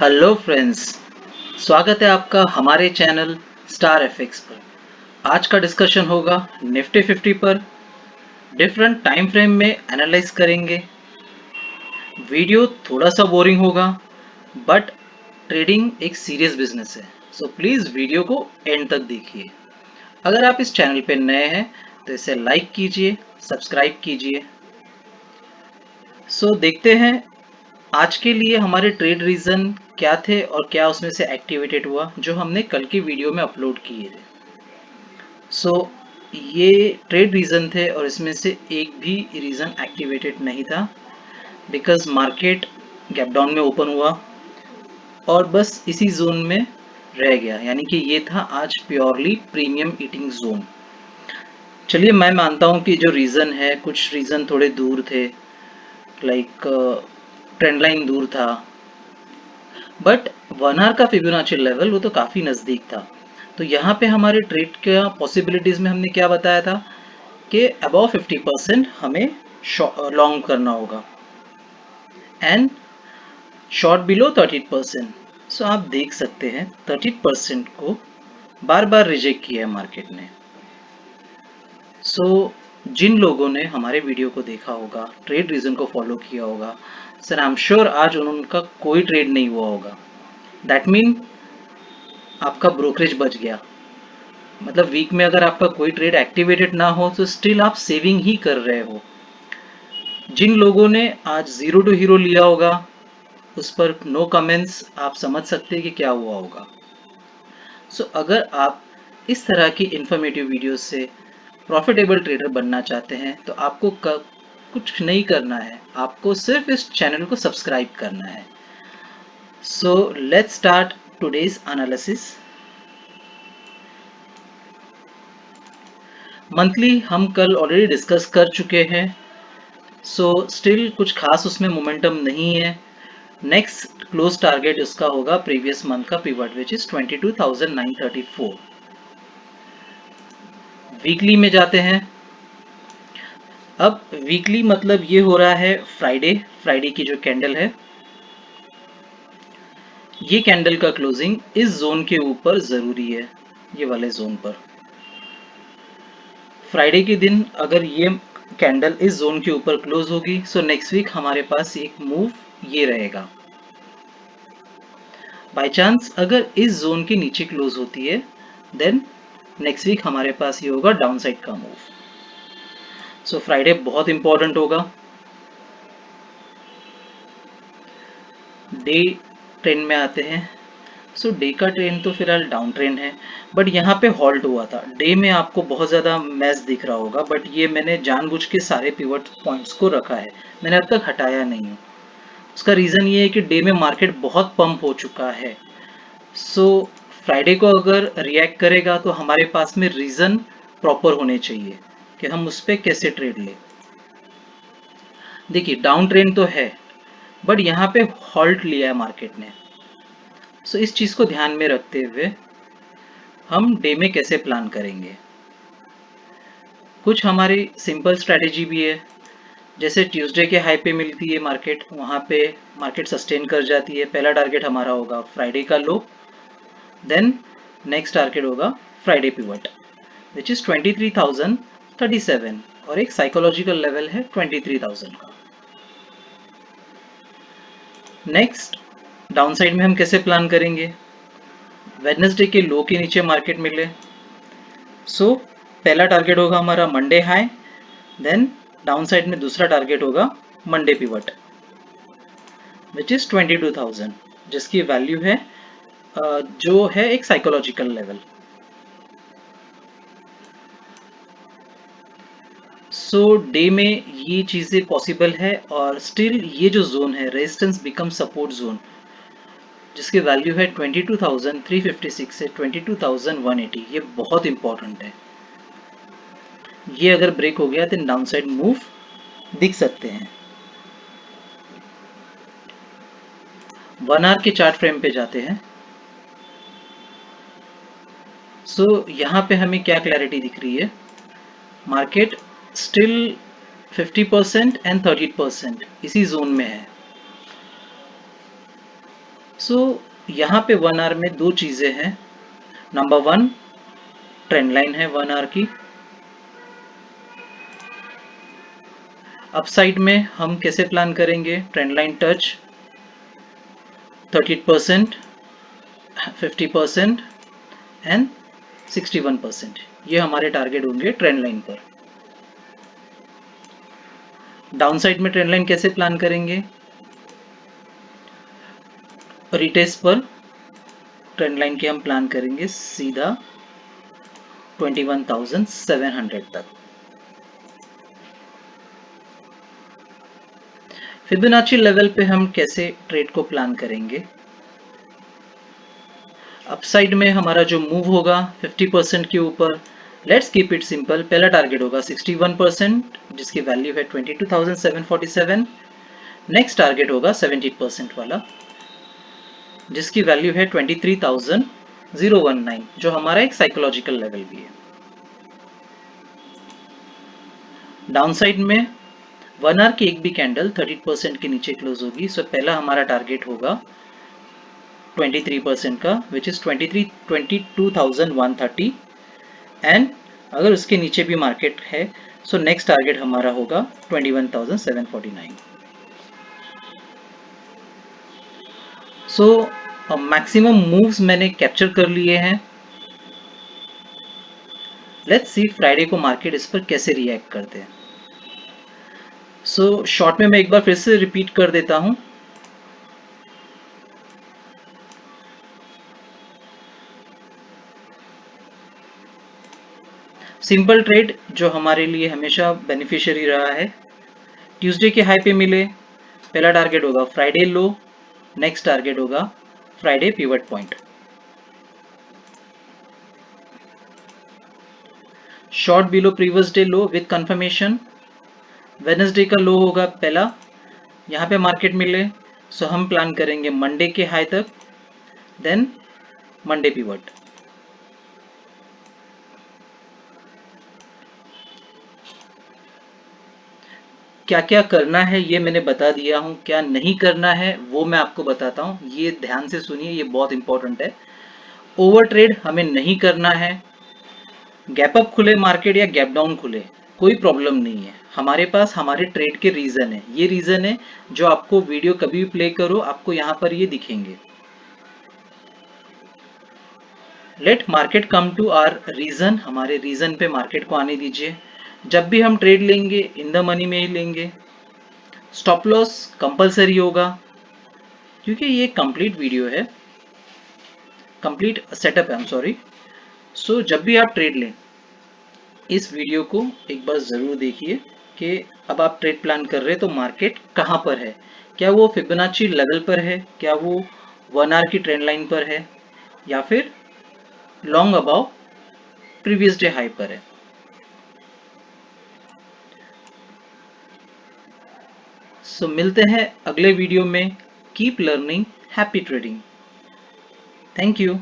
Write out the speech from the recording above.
Hello friends, स्वागत है आपका हमारे चैनल स्टार एफएक्स पर। आज का डिस्कशन होगा निफ्टी 50 पर। डिफरेंट टाइम फ्रेम में एनालाइज करेंगे। वीडियो थोड़ा सा बोरिंग होगा, बट ट्रेडिंग एक सीरियस बिजनेस है, सो प्लीज़ वीडियो को एंड तक देखिए। अगर आप इस चैनल पे नए हैं तो इसे लाइक कीजिए, सब्सक्राइब कीजिए। सो देखते हैं आज के लिए हमारे ट्रेड रीजन क्या थे और क्या उसमें से एक्टिवेटेड हुआ जो हमने कल की वीडियो में अपलोड किए थे। सो ये ट्रेड रीजन थे और इसमें से एक भी रीजन एक्टिवेटेड नहीं था, बिकॉज मार्केट गैप डाउन में ओपन हुआ और बस इसी जोन में रह गया, यानी कि ये था आज प्योरली प्रीमियम ईटिंग जोन। चलिए, मैं मानता हूँ कि जो रीजन है, कुछ रीजन थोड़े दूर थे, लाइक ट्रेंड लाइन दूर था, बट 1 आवर का फिबोनाची लेवल वो तो काफ़ी नज़दीक था। तो यहाँ पे हमारे ट्रेड का पॉसिबिलिटीज़ में हमने क्या बताया था कि अबव 50% हमें लॉन्ग करना होगा एंड शॉर्ट बिलो 30%। सो आप देख सकते हैं 30% को बार बार रिजेक्ट किया है मार्केट ने। सो जिन लोगों ने हमारे वीडियो को देखा होगा, ट्रेड रीजन को फॉलो किया होगा, सर आई एम श्योर आज उनका कोई ट्रेड नहीं हुआ होगा। दैट मीन आपका ब्रोकरेज बच गया। मतलब वीक में अगर आपका कोई ट्रेड एक्टिवेटेड ना हो तो स्टिल आप सेविंग ही कर रहे हो। जिन लोगों ने आज जीरो टू हीरो लिया होगा उस पर नो कमेंट्स, आप समझ सकते हैं कि क्या हुआ होगा। सो अगर आप इस तरह की इंफॉर्मेटिव वीडियोस से प्रॉफिटेबल ट्रेडर बनना चाहते हैं तो आपको कुछ नहीं करना है, आपको सिर्फ इस चैनल को सब्सक्राइब करना है। So let's start today's analysis. Monthly हम कल ऑलरेडी डिस्कस कर चुके हैं, सो स्टिल कुछ खास उसमें मोमेंटम नहीं है। नेक्स्ट क्लोज टारगेट उसका होगा प्रीवियस मंथ का पिवट, विच इज 22,934। वीकली में जाते हैं। अब वीकली मतलब ये हो रहा है फ्राइडे। फ्राइडे की जो कैंडल है, ये कैंडल का क्लोजिंग इस जोन के ऊपर जरूरी है, ये वाले जोन पर। फ्राइडे के दिन अगर ये कैंडल इस जोन के ऊपर क्लोज होगी, सो नेक्स्ट वीक हमारे पास एक मूव ये रहेगा। बाय चांस अगर इस जोन के नीचे क्लोज होती है, देन नेक्स्ट वीक हमारे पास ये होगा डाउन साइड का मूव। सो फ्राइडे बहुत इंपॉर्टेंट होगा। डे ट्रेंड में आते हैं। सो डे का ट्रेंड तो फिलहाल डाउन ट्रेंड है, बट यहाँ पे हॉल्ट हुआ था। डे में आपको बहुत ज़्यादा मैच दिख रहा होगा, बट ये मैंने जानबूझ के सारे पिवट पॉइंट्स को रखा है, मैंने अब तक हटाया नहीं हूँ। उसका रीज़न ये है कि डे में मार्केट बहुत पंप हो चुका है। सो फ्राइडे को अगर रिएक्ट करेगा तो हमारे पास में रीज़न प्रॉपर होने चाहिए कि हम उस पर कैसे ट्रेड लें। देखिए, डाउन ट्रेंड तो है, बट यहाँ पे हॉल्ट लिया है मार्केट ने। सो इस चीज़ को ध्यान में रखते हुए हम डे में कैसे प्लान करेंगे। कुछ हमारी सिंपल स्ट्रैटेजी भी है। जैसे ट्यूसडे के हाई पे मिलती है मार्केट, वहाँ पे मार्केट सस्टेन कर जाती है। पहला टारगेट हमारा होगा फ्राइडे का लो, देन नेक्स्ट टारगेट होगा फ्राइडे पिवट, विच इज 23,037, और एक साइकोलॉजिकल लेवल है 23,000 का। नेक्स्ट डाउन साइड में हम कैसे प्लान करेंगे। वेडनेसडे के लो के नीचे मार्केट मिले, सो पहला टारगेट होगा हमारा Monday high, then downside में दूसरा टारगेट होगा मंडे पिवट, विच इज 22,000, जिसकी वैल्यू है जो है एक साइकोलॉजिकल लेवल। सो डे में ये चीज़ें पॉसिबल है, और स्टिल ये जो जोन है रेजिस्टेंस बिकम सपोर्ट जोन, जिसकी वैल्यू है 22,356 से 22,180, ये बहुत इंपॉर्टेंट है। ये अगर ब्रेक हो गया तो डाउन साइड मूव दिख सकते हैं। 1 आवर के चार्ट फ्रेम पे जाते हैं। सो यहाँ पे हमें क्या क्लैरिटी दिख रही है। मार्केट स्टिल 50% एंड 30% इसी जोन में है। सो यहाँ पे 1 आवर में दो चीजें हैं। नंबर 1 ट्रेंड लाइन है 1 आवर की। अपसाइड में हम कैसे प्लान करेंगे? ट्रेंड लाइन टच 38%, 50% एंड 61%, ये हमारे टारगेट होंगे ट्रेंड लाइन पर। डाउन साइड में ट्रेंड लाइन कैसे प्लान करेंगे? रिटेस्ट पर ट्रेंड लाइन के हम प्लान करेंगे सीधा 21,700 तक। फिबोनाची लेवल पे हम कैसे ट्रेड को प्लान करेंगे? अपसाइड में हमारा जो मूव होगा 50% के ऊपर, लेट्स कीप इट सिंपल। पहला टारगेट होगा 61% जिसकी वैल्यू है 22,747। नेक्स्ट टारगेट होगा 70% वाला जिसकी वैल्यू है 23,019, जो हमारा एक साइकोलॉजिकल लेवल भी है। डाउन साइड में 1 आवर की एक भी कैंडल 30% के नीचे क्लोज होगी। सो पहला हमारा टारगेट होगा 23% का, विच इज 22,130। एंड अगर उसके नीचे भी मार्केट है, सो नेक्स्ट टारगेट हमारा होगा 21,749। सो मैक्सिमम मूव्स मैंने कैप्चर कर लिए हैं। लेट्स सी फ्राइडे को मार्केट इस पर कैसे रिएक्ट करते हैं। सो शॉर्ट में मैं एक बार फिर से रिपीट कर देता हूं। सिंपल ट्रेड जो हमारे लिए हमेशा बेनिफिशियरी रहा है। ट्यूसडे के हाई पे मिले, पहला टारगेट होगा फ्राइडे लो, नेक्स्ट टारगेट होगा Friday pivot point. Short below previous day low with confirmation. Wednesday का लो होगा पहला, यहाँ पे मार्केट मिले, सो हम प्लान करेंगे मंडे के हाई तक, देन मंडे पिवट। क्या क्या करना है ये मैंने बता दिया हूं, क्या नहीं करना है वो मैं आपको बताता हूं। ये ध्यान से सुनिए, ये बहुत इंपॉर्टेंट है। ओवर ट्रेड हमें नहीं करना है। गैप अप खुले मार्केट या गैप डाउन खुले, कोई प्रॉब्लम नहीं है। हमारे पास हमारे ट्रेड के रीजन है, ये रीजन है जो आपको वीडियो कभी भी प्ले करो आपको यहाँ पर ये दिखेंगे। Let market come to our region, हमारे रीजन पे मार्केट को आने दीजिए। जब भी हम ट्रेड लेंगे इन द मनी में ही लेंगे। स्टॉप लॉस कंपलसरी होगा क्योंकि ये कंप्लीट वीडियो है, कंप्लीट सेटअप है, आई एम सॉरी। सो जब भी आप ट्रेड लें इस वीडियो को एक बार ज़रूर देखिए कि अब आप ट्रेड प्लान कर रहे हैं तो मार्केट कहाँ पर है। क्या वो फिबोनाची लेवल पर है, क्या वो 1 आवर की ट्रेंड लाइन पर है, या फिर long above previous day high पर है। सो मिलते हैं अगले वीडियो में। Keep learning, happy trading. Thank you.